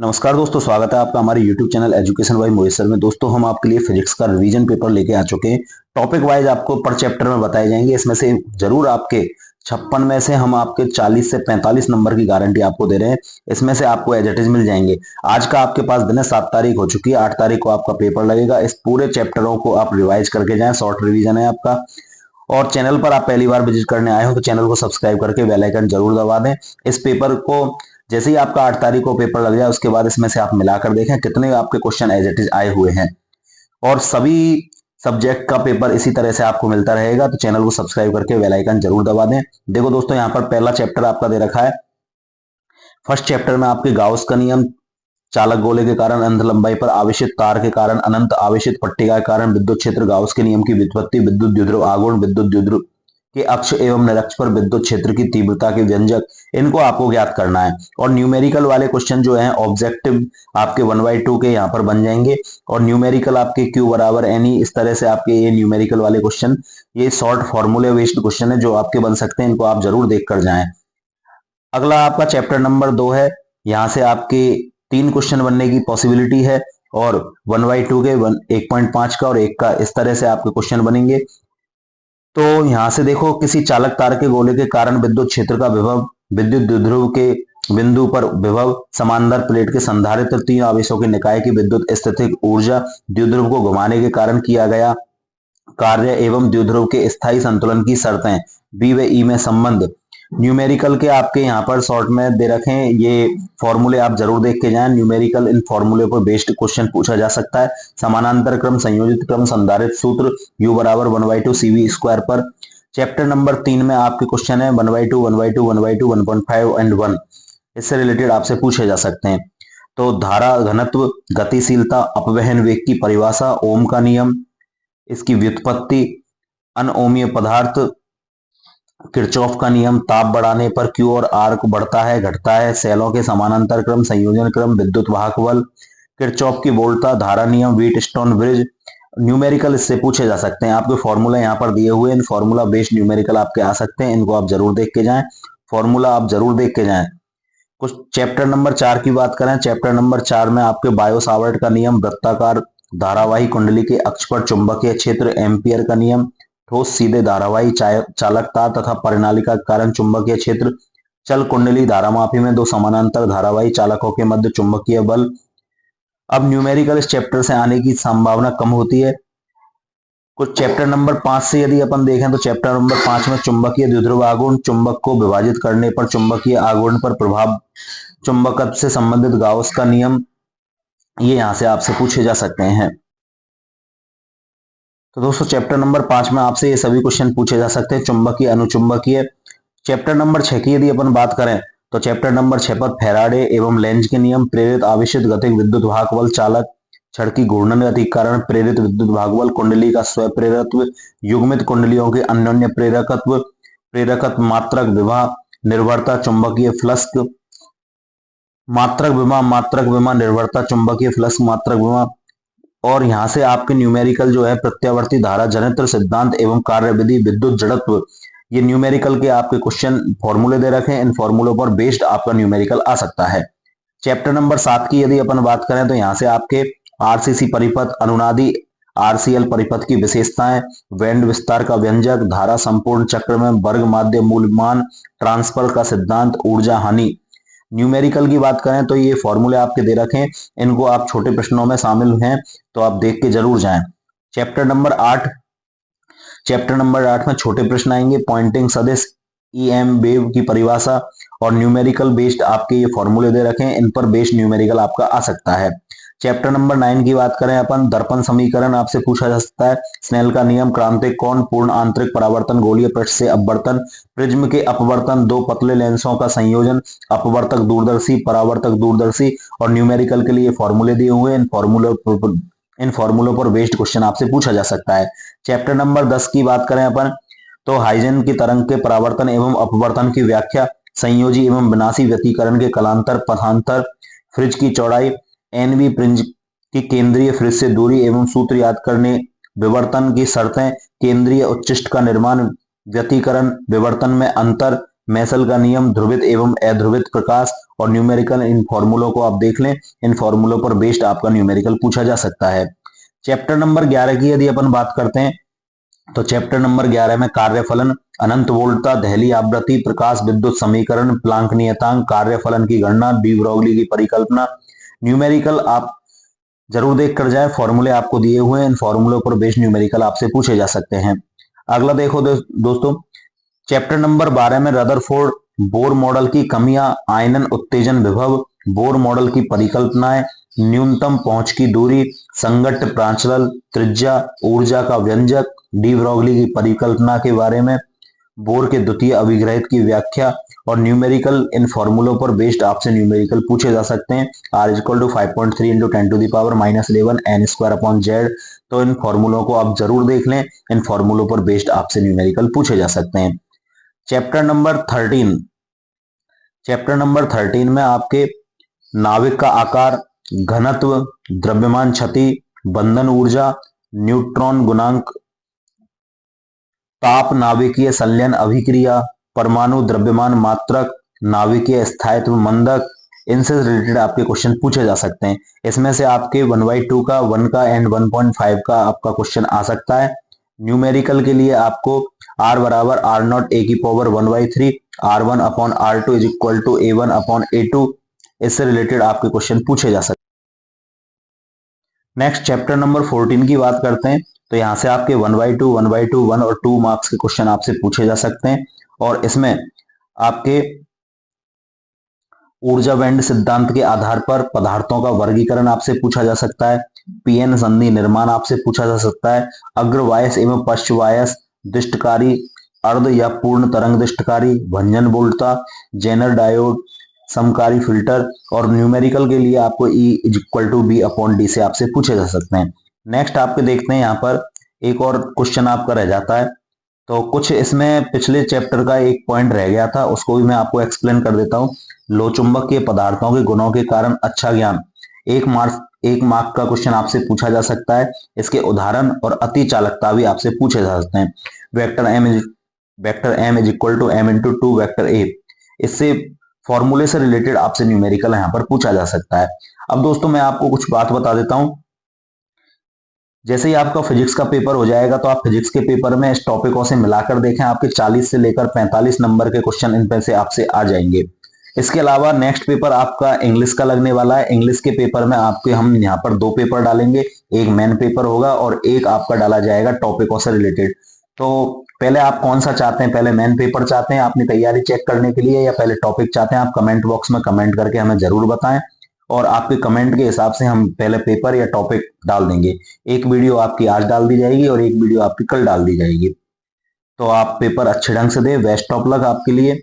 नमस्कार दोस्तों, स्वागत है आपका हमारे YouTube channel education by Mohit sir में। दोस्तों हम आपके लिए फिजिक्स का रिवीजन पेपर लेके आ चुके हैं। टॉपिक वाइज आपको पर चैप्टर में बताए जाएंगे। इसमें से जरूर आपके 56 में से हम आपके 40 से 45 नंबर की गारंटी आपको दे रहे हैं। इसमें से आपको एज इट इज मिल जाएंगे। आज का आपके पास दिन है, 7 तारीख हो चुकी है, 8 तारीख को आपका पेपर लगेगा। इस पूरे चैप्टरों को आप रिवाइज करके जाएं। शॉर्ट रिवीजन है आपका। और चैनल पर आप पहली बार विजिट करने आए हो तो चैनल को सब्सक्राइब करके बेल आइकन जरूर दबा दें। इस पेपर को जैसे ही आपका 8 तारीख को पेपर लग जाए उसके बाद इसमें से आप मिलाकर देखें कितने आपके क्वेश्चन एज इट इज आए हुए हैं। और सभी सब्जेक्ट का पेपर इसी तरह से आपको मिलता रहेगा, तो चैनल को सब्सक्राइब करके बेल आइकन जरूर दबा दें। देखो दोस्तों, यहाँ पर पहला चैप्टर आपका दे रखा है। फर्स्ट चैप्टर में आपके गाउस का नियम, चालक गोले के कारण अनंत लंबाई पर आवेशित तार के कारण अनंत आवेशित पट्टिका के कारण विद्युत क्षेत्र, गाउस के नियम की व्युत्पत्ति, विद्युत द्विध्रुव आघूर्ण, विद्युत द्विध्रुव के अक्ष एवं निरक्ष पर विद्युत क्षेत्र की तीव्रता के व्यंजक, इनको आपको ज्ञात करना है। और न्यूमेरिकल वाले क्वेश्चन जो है ऑब्जेक्टिव आपके 1/2 के यहाँ पर बन जाएंगे। और न्यूमेरिकल आपके Q बराबर NE, इस तरह से आपके ये न्यूमेरिकल वाले क्वेश्चन, ये शॉर्ट फॉर्मूले बेस्ड क्वेश्चन है जो आपके बन सकते हैं। इनको आप जरूर देख कर जाएं। अगला आपका चैप्टर नंबर 2 है। यहाँ से आपके 3 क्वेश्चन बनने की पॉसिबिलिटी है और 1/2 के 1.5 का और 1 का, इस तरह से आपके क्वेश्चन बनेंगे। तो यहाँ से देखो, किसी चालक तार के गोले के कारण विद्युत क्षेत्र का विभव, विद्युत द्विध्रुव के बिंदु पर विभव, समांतर प्लेट के संधारित्र 3 आवेशों के निकाय की विद्युत स्थितिक ऊर्जा, द्विध्रुव को घुमाने के कारण किया गया कार्य एवं द्विध्रुव के स्थायी संतुलन की शर्तें, बी व ई में संबंध। न्यूमेरिकल के आपके यहाँ पर शॉर्ट में दे रखे हैं, ये फॉर्मूले आप जरूर देख के जाएं। न्यूमेरिकल इन फॉर्मूले पर बेस्ड क्वेश्चन पूछा जा सकता है। समानांतर क्रम, संयोजित क्रम, संधारित्र सूत्र, U बराबर 1/2 CV स्क्वायर पर। चैप्टर नंबर 3 में आपके क्वेश्चन है 1/2, 1/2, 1/2, 1.5 एंड 1। इससे रिलेटेड आपसे पूछे जा सकते हैं। तो धारा घनत्व, गतिशीलता, अपवहन वेग की परिभाषा, ओम का नियम, इसकी व्युत्पत्ति, अनओमीय पदार्थ, किरचॉफ का नियम, ताप बढ़ाने पर Q और R को बढ़ता है घटता है, सेलों के समानांतर क्रम, संयोजन क्रम, विद्युत वाहक बल, किरचॉफ की वोल्टा, धारा नियम, व्हीटस्टोन ब्रिज। न्यूमेरिकल इससे पूछे जा सकते हैं। आपके फॉर्मूला यहाँ पर दिए हुए हैं। इन फॉर्मूला बेस्ड न्यूमेरिकल आपके आ सकते हैं। इनको आप जरूर देख के जाएं। फॉर्मूला आप जरूर देख के जाएं। कुछ चैप्टर नंबर 4 की बात करें। चैप्टर नंबर 4 में आपके बायो सावर्ट का नियम, वृत्ताकार धारावाही कुंडली के अक्ष पर चुंबकीय क्षेत्र, एम्पियर का नियम, ठोस सीधे धारावाही चालक तार तथा परिनालिका के कारण चुंबकीय क्षेत्र, चल कुंडली धारामापी में 2 समानांतर धारावाही चालकों के मध्य चुंबकीय बल। अब न्यूमेरिकल इस चैप्टर से आने की संभावना कम होती है। कुछ चैप्टर नंबर 5 से यदि अपन देखें तो चैप्टर नंबर 5 में चुंबकीय द्विध्रुव आघूर्ण, चुंबक को विभाजित करने पर चुंबकीय आघूर्ण पर प्रभाव, चुंबकत्व से संबंधित गाउस का नियम, ये यहां से आपसे पूछे जा सकते हैं। तो दोस्तों चैप्टर नंबर 5 में आपसे ये सभी क्वेश्चन पूछे जा सकते हैं। चुंबकीय, अनुचुंबकीय। चैप्टर नंबर 6 की यदि अपन बात करें तो चैप्टर नंबर 6 पर फैराडे एवं लेंज के नियम, प्रेरित आवेशित गतिक विद्युत वाहक बल, चालक छड़ की घूर्णन गति के कारण प्रेरित विद्युत वाहक बल, कुंडली का स्वप्रेरकत्व, युग्मित कुंडलियों के अन्योन्य प्रेरकत्व, प्रेरकत्व, मात्रक विभव, निर्भरता, चुंबकीय फ्लक्स, मात्रक विभव, निर्भरता, चुंबकीय फ्लक्स, मात्रक विभव। और यहां से आपके न्यूमेरिकल जो है प्रत्यावर्ती धारा जनित्र सिद्धांत एवं कार्यविधि, विद्युत जड़त्व, ये न्यूमेरिकल के आपके क्वेश्चन फॉर्मूले दे रखे हैं। इन फॉर्मूलों पर बेस्ड आपका न्यूमेरिकल आ सकता है। चैप्टर नंबर 7 की यदि अपन बात करें तो यहाँ से आपके RCC परिपथ, अनुनादी RCL परिपथ की विशेषताएं, बैंड विस्तार का व्यंजक, धारा संपूर्ण चक्र में वर्ग माध्य मूलमान, ट्रांसफर का सिद्धांत, ऊर्जा हानि। न्यूमेरिकल की बात करें तो ये फॉर्मूले आपके दे रखे हैं। इनको आप छोटे प्रश्नों में शामिल हैं तो आप देख के जरूर जाएं। चैप्टर नंबर 8, चैप्टर नंबर 8 में छोटे प्रश्न आएंगे। पॉइंटिंग सदिश, EM वेव की परिभाषा और न्यूमेरिकल बेस्ड आपके ये फॉर्मूले दे रखे हैं। इन पर बेस्ड न्यूमेरिकल आपका आ सकता है। चैप्टर नंबर 9 की बात करें अपन, दर्पण समीकरण आपसे पूछा जा सकता है। स्नेल का नियम, क्रांतिक कोण, पूर्ण आंतरिक परावर्तन, गोलीय पृष्ठ से अपवर्तन, प्रिज्म के अपवर्तन, 2 पतले लेंसों का संयोजन, अपवर्तक दूरदर्शी, परावर्तक दूरदर्शी। और न्यूमेरिकल के लिए फॉर्मूले दिए हुए हैं। इन फॉर्मूलों पर बेस्ड क्वेश्चन आपसे पूछा जा सकता है। चैप्टर नंबर 10 की बात करें अपन तो हाइजेन की तरंग के परावर्तन एवं अपवर्तन की व्याख्या, संयोजी एवं विनाशी व्यतिकरण के कलांतर पथांतर, फ्रिज की चौड़ाई, एनवी फ्रिंज की केंद्रीय फ्रिज से दूरी एवं सूत्र याद करने, विवर्तन की शर्तें, केंद्रीय उच्चिष्ट का निर्माण, व्यतिकरण, विवर्तन में अंतर, मैसल का नियम, ध्रुवित एवं अध्रुवित प्रकाश और न्यूमेरिकल, इन फॉर्मूलों को आप देख लें। इन फॉर्मूलों पर बेस्ड आपका न्यूमेरिकल पूछा जा सकता है। चैप्टर नंबर 11 की यदि अपन बात करते हैं तो चैप्टर नंबर 11 में कार्यफलन, अनंत वोल्टता, दहली आवृत्ति, प्रकाश विद्युत समीकरण, प्लांक नियतांक, कार्यफलन की गणना, डी ब्रोगली की परिकल्पना, न्यूमेरिकल आप जरूर देख कर जाए। फॉर्मूले आपको दिए हुए हैं, इन फॉर्मूलों पर बेस्ड न्यूमेरिकल आपसे पूछे जा सकते हैं। अगला देखो दोस्तों, चैप्टर नंबर 12 में रदरफोर्ड बोर मॉडल की कमियां, आयनन उत्तेजन विभव, बोर मॉडल की परिकल्पनाएं, न्यूनतम पहुंच की दूरी, संगत प्रांचल, त्रिज्या, ऊर्जा का व्यंजक, डी ब्रोगली की परिकल्पना के बारे में, बोर के द्वितीय अभिग्रहित की व्याख्या और न्यूमेरिकल, इन फॉर्मूलों पर बेस्ड आपसे न्यूमेरिकल पूछे जा सकते हैं। R equal to 5.3 into 10⁻⁻11 n square upon z। तो इन फॉर्मूलों को आप जरूर देख लें, इन फॉर्मूलों पर बेस्ड आपसे न्यूमेरिकल पूछे जा सकते हैं। चैप्टर नंबर 13 में आपके नाभिक का आकार, घनत्व, द्रव्यमान क्षति, बंधन ऊर्जा, न्यूट्रॉन गुणांक, ताप नाभिकीय संलयन अभिक्रिया, परमाणु द्रव्यमान मात्रक, नाभिकीय स्थायित्व मंदक, इनसे रिलेटेड आपके क्वेश्चन पूछे जा सकते हैं। इसमें से आपके 1/2 का, 1 का एंड 1.5 का आपका क्वेश्चन आ सकता है। न्यूमेरिकल के लिए आपको r बराबर r0 a की power 1/3, r1 upon r2 is equal to a1 upon a2, इससे रिलेटेड आपके क्वेश्चन पूछे जा सकते हैं। नेक्स्ट चैप्टर नंबर 14 की बात करते हैं तो यहां से आपके 1/2, 1/2, 1 और 2 मार्क्स के क्वेश्चन आपसे पूछे जा सकते हैं। और इसमें आपके ऊर्जा बैंड सिद्धांत के आधार पर पदार्थों का वर्गीकरण आपसे पूछा जा सकता है। पीएन संधि निर्माण आपसे पूछा जा सकता है। अग्रवायस एवं पश्चवायस दिष्टकारी, अर्ध या पूर्ण तरंग दिष्टकारी, भंजन बोल्टता, जेनर डायोड, समकारी फिल्टर और न्यूमेरिकल के लिए आपको E is equal to B upon D से आपसे पूछे जा सकते हैं। नेक्स्ट आपके देखते हैं यहाँ पर एक और क्वेश्चन आपका रह जाता है। तो कुछ इसमें पिछले चैप्टर का एक पॉइंट रह गया था, उसको भी मैं आपको एक्सप्लेन कर देता हूँ। लो चुंबकीय पदार्थों के गुणों के कारण अच्छा ज्ञान, एक मार्क का क्वेश्चन आपसे पूछा जा सकता है। इसके उदाहरण और अति चालकता भी आपसे पूछे जा सकते हैं। Vector m is equal to m into 2 vector a, इससे फॉर्मूले से रिलेटेड आपसे न्यूमेरिकल यहाँ पर पूछा जा सकता है। अब दोस्तों मैं आपको कुछ बात बता देता हूं। जैसे ही आपका फिजिक्स का पेपर हो जाएगा तो आप फिजिक्स के पेपर में इस टॉपिकों से मिलाकर देखें, आपके 40 से लेकर 45 नंबर के क्वेश्चन इन पे से आपसे आ जाएंगे। इसके अलावा नेक्स्ट पेपर आपका इंग्लिश का लगने वाला है। इंग्लिश के पेपर में आपके हम यहाँ पर 2 पेपर डालेंगे, एक मेन पेपर होगा और एक आपका डाला जाएगा टॉपिकों से रिलेटेड। तो पहले आप कौन सा चाहते हैं, पहले मेन पेपर चाहते हैं अपनी तैयारी चेक करने के लिए या पहले टॉपिक चाहते हैं? आप कमेंट बॉक्स में कमेंट करके हमें जरूर बताएं और आपके कमेंट के हिसाब से हम पहले पेपर या टॉपिक डाल देंगे। एक वीडियो आपकी आज डाल दी जाएगी और एक वीडियो आपकी कल डाल दी जाएगी। तो आप पेपर अच्छे ढंग से दें। बेस्ट ऑफ लक आपके लिए।